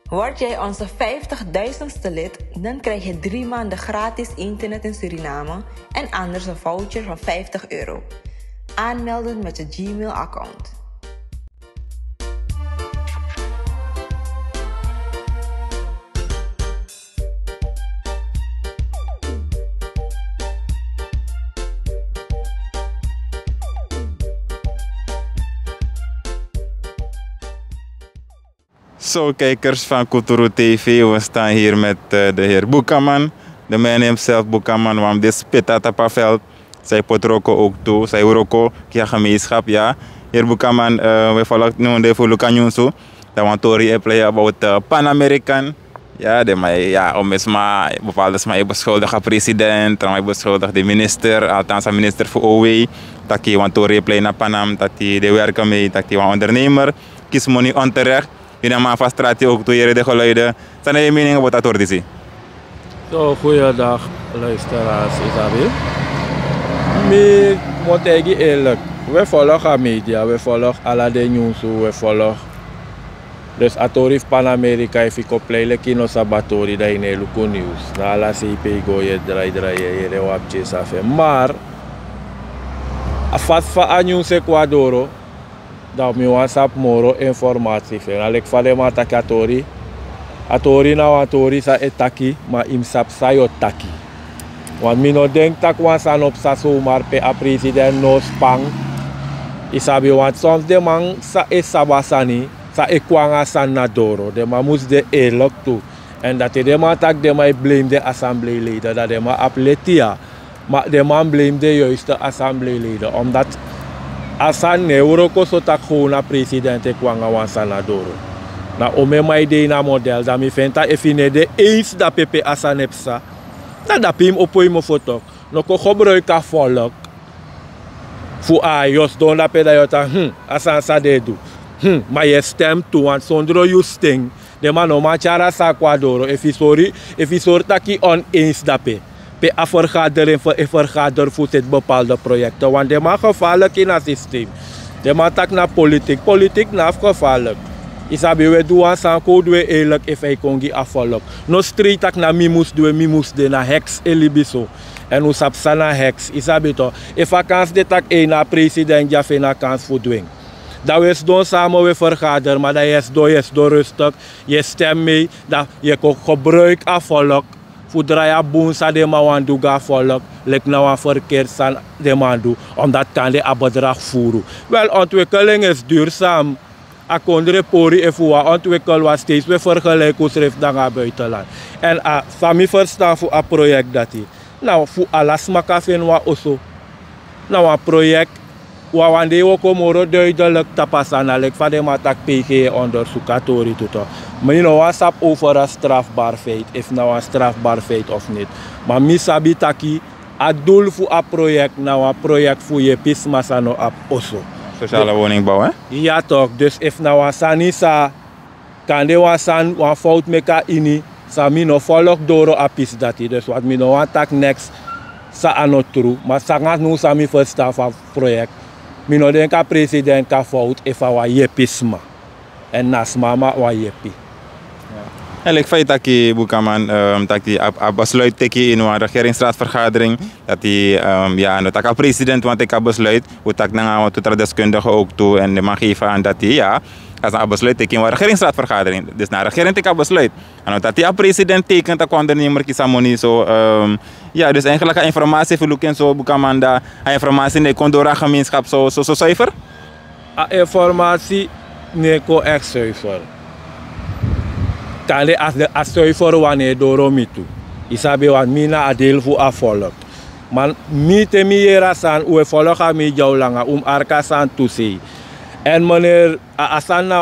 Word jij onze 50.000ste lid, dan krijg je 3 maanden gratis internet in Suriname en anders een voucher van €50. Aanmelden met je Gmail-account. Zo, kijkers van Kuturu TV, we staan hier met de heer Boekaman. De man hemzelf, Boekaman, want dit Pitatapaveld. Zij potroko ook toe, zij uroko, kia gemeenschap, ja. Heer Boekaman, we volgen nu de voor Lucanjunsu. Dat want Tori heeft play about Pan-American. Ja, de mij, ja, om eens maar bepaalde mij beschuldigd president, dan mij beschuldigd de minister, althans de minister voor OW. Dat hij want Tori play naar Panam, dat hij de werken mee, dat hij een ondernemer, kies money onterecht. Je neemt maar van straat ook toe hier de geluiden. Zijn je mening over dat ordie? Zo, goeiedag luisteraars, Isabel. Ik moet zeggen eerlijk, we volgen media, we volgen alle de nieuws, we volgen. Dus atorif Pan-Amerika heeft ik op pleile kino sabatori dat in Luco nieuws. Na la CP go je draai je wapje safe. Maar afat van nieuws Ecuador. Dat mi WhatsApp moro informatie fen. Alek fale ma taki atori na atori sa etaki ma im sap sa yo taki. Want mi no denk tak wan san op sa so maar pe a president no spang. Isabi want soms de man sa e sabasani sa e kwanga san na doro. De ma mus de eerlijk toe. En dat de man tak de ma blame de assembleeleden. Dat de ma apletia. Maar de man blame de juiste assembleeleden. Omdat asan ne uroko so tak na presidente kwanga wan sanadoro. Na ome mai de na model da mi fenta efine de eens da pepe asan epsa. Na da pim opoi mo foto. No ko gebruik a volk. Fu a jos don da peda yota asan sa de do. Maar je stem toe want zonder you sting. De man no machara sa kwadoro efisori taki oneens da pe. Pe a vergader voor dit bepaalde projecten. Want de man gevaarlijk in het systeem. De man tak naar politiek. Politiek na gevaarlijk. Isabi we doen aan code we eerlijk if hij kon gi afvallen. No street tak na mimus de na hex elibiso. En u sap sana hex. Isabi to. If a kans de tak na president ja fe na kans voor dwing. Dat we doen samen we vergader. Maar dat je door rustig. Je stem mee. Dat je kon gebruik afvallen. Voor draaien boonsa de man doen ga volk, lek nou een verkeerd de man doen, omdat kan de bedrag voeren. Wel, ontwikkeling is duurzaam. Akondre pori en voor ontwikkel was steeds we vergelijken schrift dan gaan buitenland. En familie verstaan voor een project dat hij. Nou, voor alles maken vinden we ook. Nou, een project waar we ook omhoog duidelijk tapasan, lek van de matak PG onderzoekatori tot. Maar je nou WhatsApp over een strafbaar feit, of nou een strafbaar feit of niet. Maar misabi taki, het doel voor een project, nou een project voor je pismasa no op osso. Sociale woningbouw, hè? Ja toch, dus if nou een sanisa, kan de een fout meka ini, sa mi no volg door op pis dati. Dus wat mi no attack next, sa anotru, maar sa ngat nu sa mi verstaan van project. Mi no denk a president ka fout, if a wa je pisma. En nas mama wa jepi. En ik feit dat je Boekaman dat hij besluit teki in een regeringsraadsvergadering dat hij ja dat ik president want ik heb besluit hoe dat naar de deskundigen ook toe en de mag geven aan dat hij ja als een besluit teki in een regeringsraadsvergadering dus naar regering ik heb besluit en dat hij president tekent dat ondernemer kisamoni zo ja dus eigenlijk informatie voor Luken zo Boekaman dat informatie ne kondora gemeenschap zo zuiver informatie ne ko echt zuiver. Kale as zuiver wanneer door mitu. Isabi wan mina adel voor afvolk. Man mi te mi yerasan u volga mi jaulanga arkasan tusi. En meneer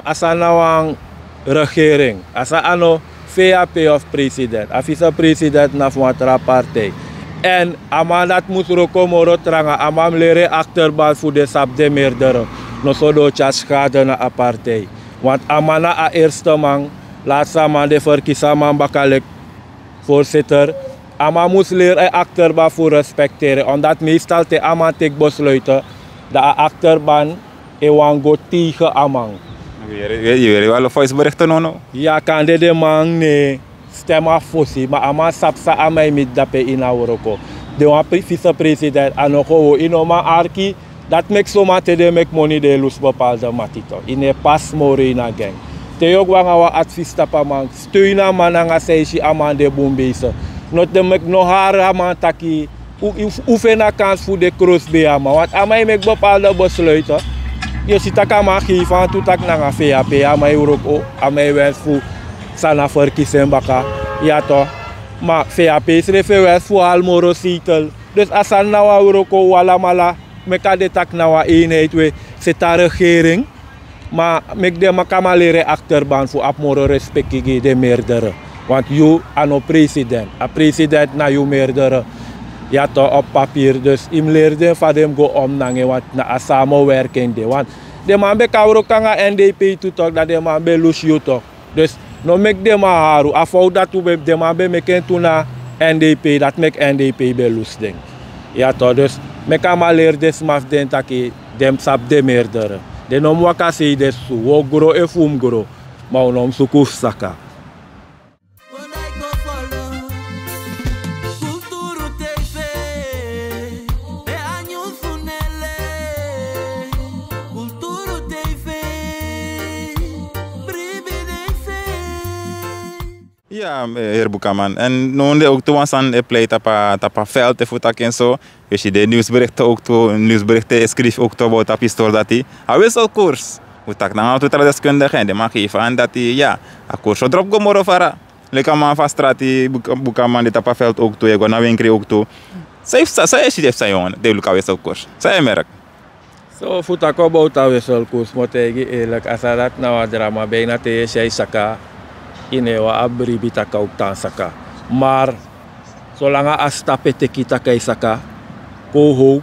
asana wang regering. Asa ano VAP of president. Afisa president na fuatra partij. En amandat musroko moro tranga amam lere achterbal voor de sap de meerdere. No sodo schade na apartheid. Want amana a eerste man, laatste man de verkiezen man bakalek voorzitter. Ama moest leren achterban voor respecteren. Omdat meestal te ama tek besluiten dat achterban ewan go tegen amang. Je wel een voiceberichten no? Ja, kan de man ne stem afossi, maar ama sapsa amai mit dape ina woroko. De wan vice-president anoko inoma arki, dat mek soma te de mek money de lus bepaalde matito. Ine pas more ina gang. Te ook wanga wa advies tapa man, steuna mananga seishi amande bombese. Not de mek no hara man taki, oefena kans voor de cross be ama. Want amai mek bepaalde besluiten. Je ziet dat ik geef aan toe dat ik naar VAP, amai ook amai wens voor sana verkiezen baka. Ja toch. Maar VAP is refereerd voor Almoro Seatel. Dus als er nou ook wala mala, meka de tak nou eenheid we zit daar regering. Maar mek de makama leren achterban voor Almoro respect de meerdere. Want you ano president, a president na you meerdere. Ja toch op papier, dus im leerde van hem go om nange want na samenwerking de. Want de man be kawro kanga NDP to talk dat de man be lus you toch. Dus no mek de man haru, afou dat de man be meken to na NDP, dat mek NDP be lus ding. Ja toch, dus mek ama leerde smaf den taki dem sap de meerdere. De nom waka say des su, wo gro e fum gro, ma unom sukuf saka. Ja, heer Bukaman. En nu ook toen aan pleit tapa veld te voeten en zo. Dus je de nieuwsberichten ook toe, nieuwsberichten schrijft ook toe op pistool dat hij. Hij wissel koers. Hoe tak dan altijd de deskundige en de mag geven aan dat hij ja, een koers zo drop gomoro vara. Lekker man van straat Bukaman de tapa veld ook toe, je gaat naar winkel ook toe. Zij is het zijn jongen, de luka wissel koers. Zij merk. Zo voetak op auto wissel koers, moet ik eerlijk, als dat nou drama bijna te zij saka. Inewa abribi taka uktan saka. Maar zolang as tapete kita kay saka, ko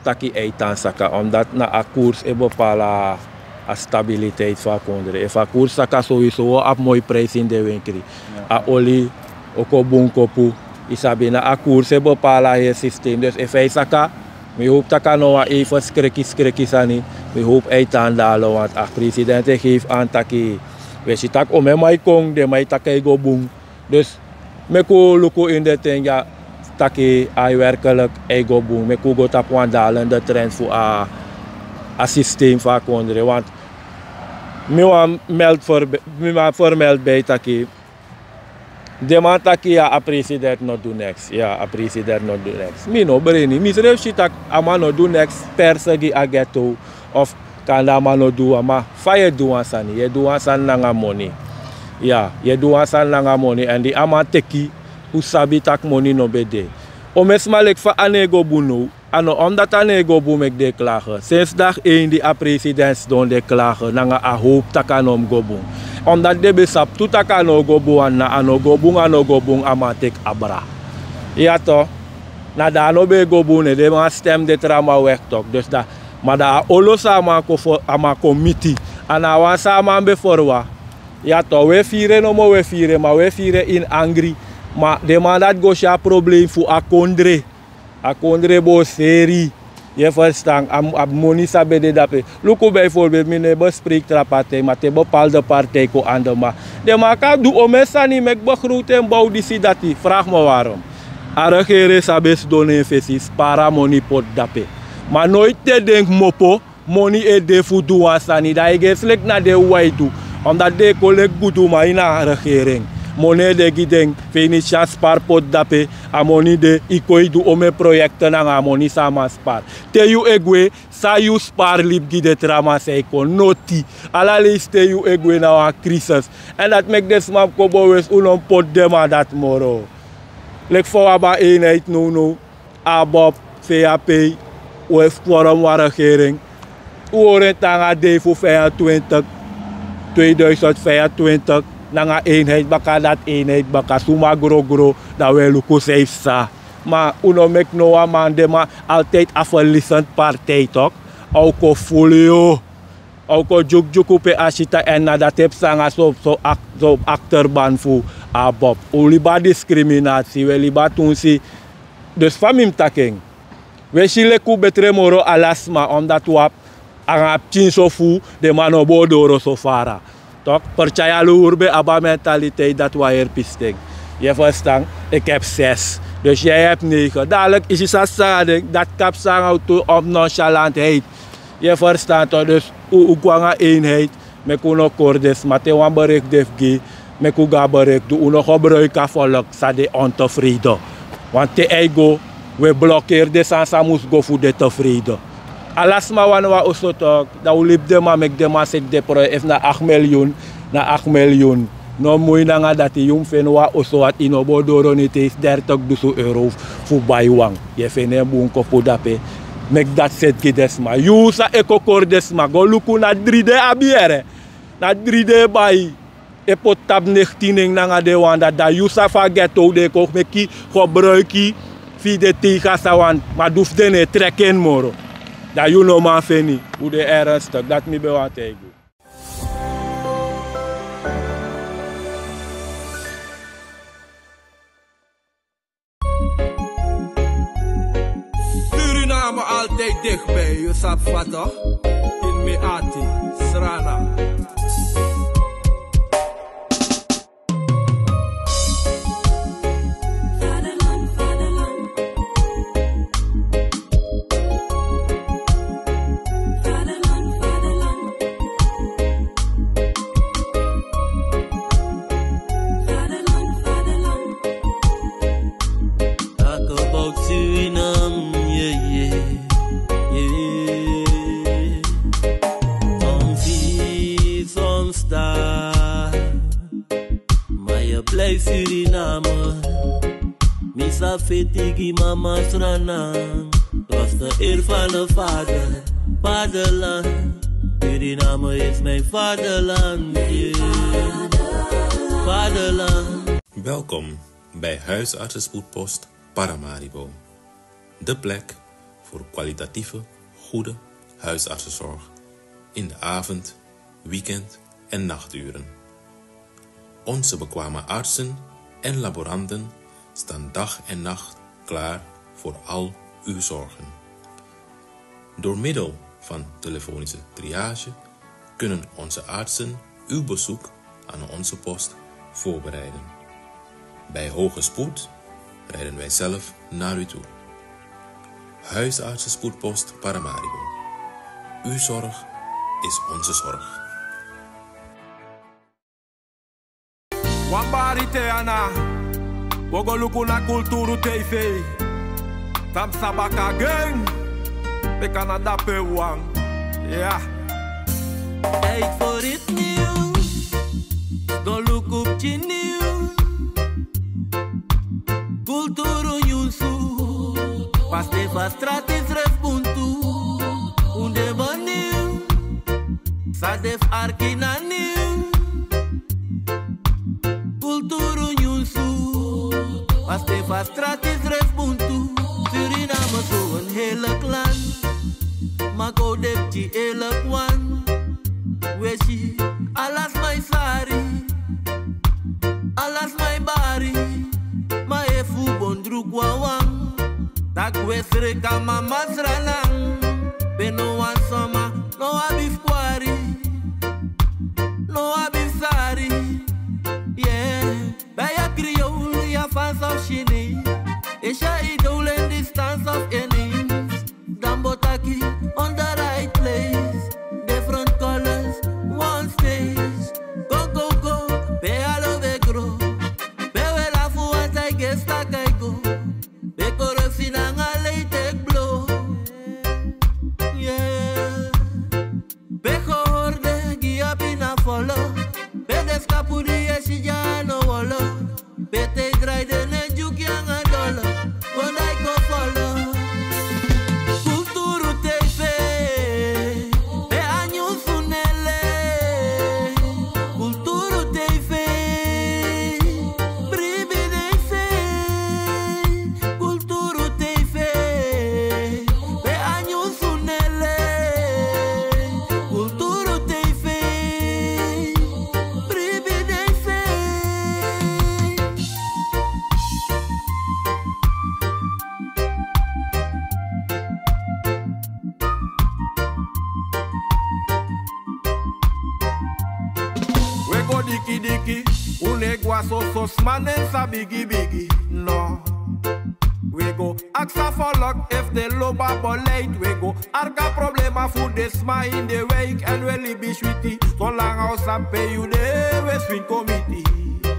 taki eitan saka. Omdat na a koers e bepala a stabiliteit van kondre. If a koers saka sowieso op mooi prijs in de winkel. A oli, oko bunkopu, isabi na a koers e bepala het systeem. Dus if hij saka, we hoop taka no even skrekkie sani. We hoop eitan dalo, want a president geeft aan taki. We zitten ook om mij kong, de mij takai go boom. Dus me ko luko in de tenga taki ai werkelijk ego boom. Me ko go tap wan dalende trend voor a systeem van kondre. Want me wan vermeld bij taki. De man taki ja a president not do next. Ja, a president not do next. Me no breni. Mi schreef shitak a man not do next per se a ghetto of kanda mano do ama fire do ansani ye do ansan nanga money ja ye do ansan nanga money and the ama teki usabi tak money no bede o mesmalek fa anego bunu ano omdat anego bu mek de klagen sinds dag 1 die a presidents don de klagen nanga a hoop takanom gobu omdat de besap tu takano gobu na ano gobu ama tek abra ja to na da no be gobu ne de ma stem de trama weg tok dus da maar daar olosa ama committee en awan samen beforwa ja toch we vieren no mo we vieren maar we vieren in angry maar de man dat go sha probleem voor akondre bo seri je verstaan ab money sabe de dape luko bijvoorbeeld mine bespreekt rapate maar te bepaalde partij ko andema de man kan do omesani mek begroet en bouw die sidati vraag me waarom a regering sabes donen investies para money pot dape. Maar nooit te denk mopo, money e de fudu ansani, dat je slecht naar de waitu. Omdat de collect goed maar in de regering. Money de gideng, financial spaarpot dape, a money de ikoi du ome projecten na money sama spar. Te you egwe, sa you spar lip gide trama seiko, noti. Alalis te you egwe na een crisis. En dat make de smap kobo wes unon pot dema dat moro. Lek voor aba eenheid no, ABOP, VAP, we forum waar regering. We tanga de voor 2025 nanga eenheid baka dat eenheid baka suma gro dat we luko safe sa. Maar uno mek no man de maar altijd afverlissend partij toch. Ook folio. Ook juk op asita en nadat heb sanga zo achterban voor ABOP. Uliba discriminatie, we liba tunsi. Dus famim taking. We chile ku betre moro alasma omdat we Angap chin so fu de mano bodoro so fara. Toch? Percaya luur bij abba mentaliteit dat wij er pisting. Je verstaan? Ik heb 6. Dus jij hebt 9. Dadelijk is het zo sadig dat kapsang auto op nonchalantheid. Je verstaat toch? Dus hoe kwam eenheid. Met een kordes, maar te wan bereik defgi. Met een ga bereik. Doe nog gebruiken volk. Sa de ontevreden. Want te ego. We blokkeren de sansa moest go voor de tevreden. Alas ma wan wa oso tok, da u lip de ma mek de ma sek de pro ef na 8 miljoen, na 8 miljoen. No mooi na nga dati yung fen wa oso at inobo doro ni te is 30 euro fu baywang. Je fene buong ko po dape, mek dat set gides ma. You sa eko kordes ma, go luku na 3D abiere, na 3D bay. E pot tab 19 na nga de wanda da you sa fageto de ko meki gebruiki fi de tiga sawan, ma duf dene trekken moro. Dat je nou maar vindt, hoe de ernstig, dat me bewaart tegen. Suriname altijd dichtbij, je sap vatten, in Meati, Srana. Suriname, misa fetigi mama strana, was de eer van de vader, vaderland. Suriname is mijn vaderland, yeah. Vaderland. Welkom bij Huisartsenspoedpost Paramaribo. De plek voor kwalitatieve, goede huisartsenzorg in de avond, weekend en nachturen. Onze bekwame artsen en laboranten staan dag en nacht klaar voor al uw zorgen. Door middel van telefonische triage kunnen onze artsen uw bezoek aan onze post voorbereiden. Bij hoge spoed rijden wij zelf naar u toe. Huisartsenspoedpost Paramaribo. Uw zorg is onze zorg. Wambari teana, wogo luku na Kulturu TV. Tam sabaka gang, we Canada pe wang, ja. Tijd voor het nieuws, go look op je nieuws. Kulturu nyusu, pas de vastrat is refbuntu. Unde baniu, sadef arkina nieuw. Kulturu nyusu, pas de vastrat is refbuntu. Suriname zo een hele klan, maar go depti elk wan. Weshi, alas my sari, alas my bari, ma efu bondru kwawang. Tak wesre kama masranang, beno wan soma, no abif kwari, no abif sari. Yeah, baya kriol ya fans of shini, esha idol in the stance of enemies. Dambotaki on the right place, different colors, one stage. Go go go, be alo be grow, be we la fu anta gesta kai go, be korosina nga lay take blow. diki diki. Unegwa so smanen sa bigi bigi. No. We go aksa volk if de loba beleid. We go arka problema voor de sma in de week. En we libi sweetie. Zolang als aan pay you de we swing committee.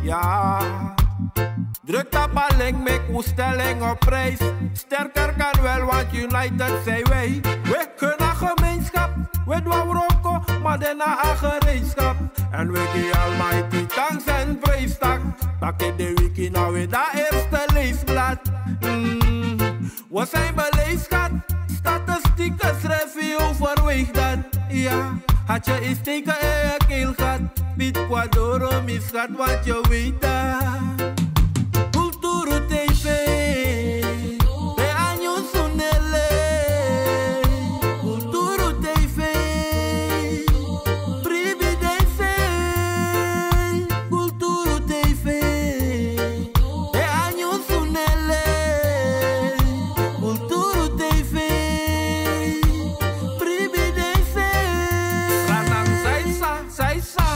Ja. Druk dat balling, make uw stelling op prijs. Sterker kan wel, want united zijn wij. We kunnen gemeenschap, we doen roko, maar daarna een gereedschap. En we geven almighty thanks en prijstak. Dat in de wiki nou weer dat eerste leesblad. We zijn beleefd, schat. Statistieken schrijven je overweeg dat. Ja, had je eens teken in je keel gehad. Piet Quadoro misgaat, want je weet dat. Kulturu TV, de años unele. Kulturu TV, prividence. Kulturu TV, de años unele. Kulturu TV, prividence. Ranang saisa,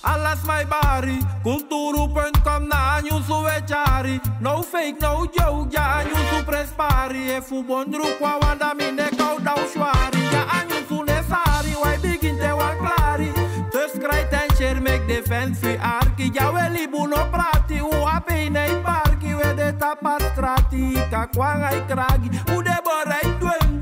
alas my bari. Kulturu.com na anyusu wechari. No fake, no joke, ja anyusu prespari. E fu bondru kwa wanda mine kou dau shwari. Ja anyusu nesari, wai begin te wan klari. Dus krijt en share, make defense fi arki. Ja weli buno prati, u ape nei parki. We de tapat strati, kakwang kragi. U de borei dwen.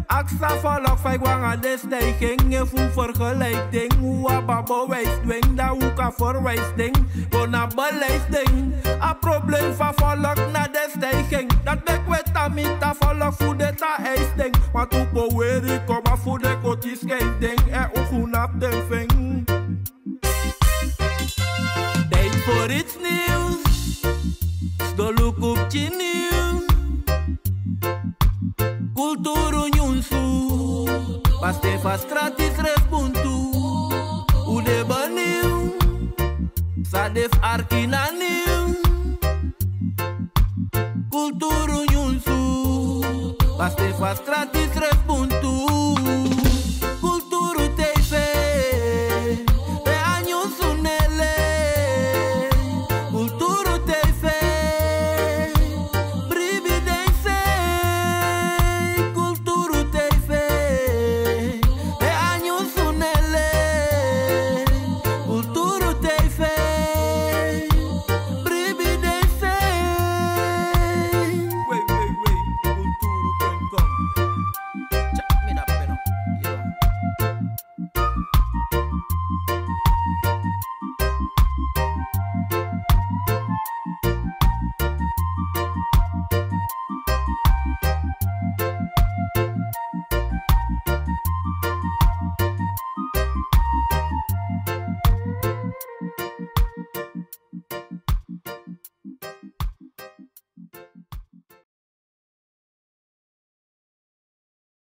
Aksa volk vijf wangen de stijging. Je voelt vergelijking. Hoe babo wijsdwing. Dat hoe kan verwijsding. Kona beleiding. A probleem van volk na de stijging. Dat bek wet amita volk voor de ta eisding. Maar toe power ik kom af voor de koties scheiding. En ogen op de ving. Tijd voor iets nieuws. Sto look op je nieuws. Kulturu nyunsu, paste fastratis respontu. Ude baniu, sadef arkina niu. Kulturu nyunsu, paste fastratis respontu.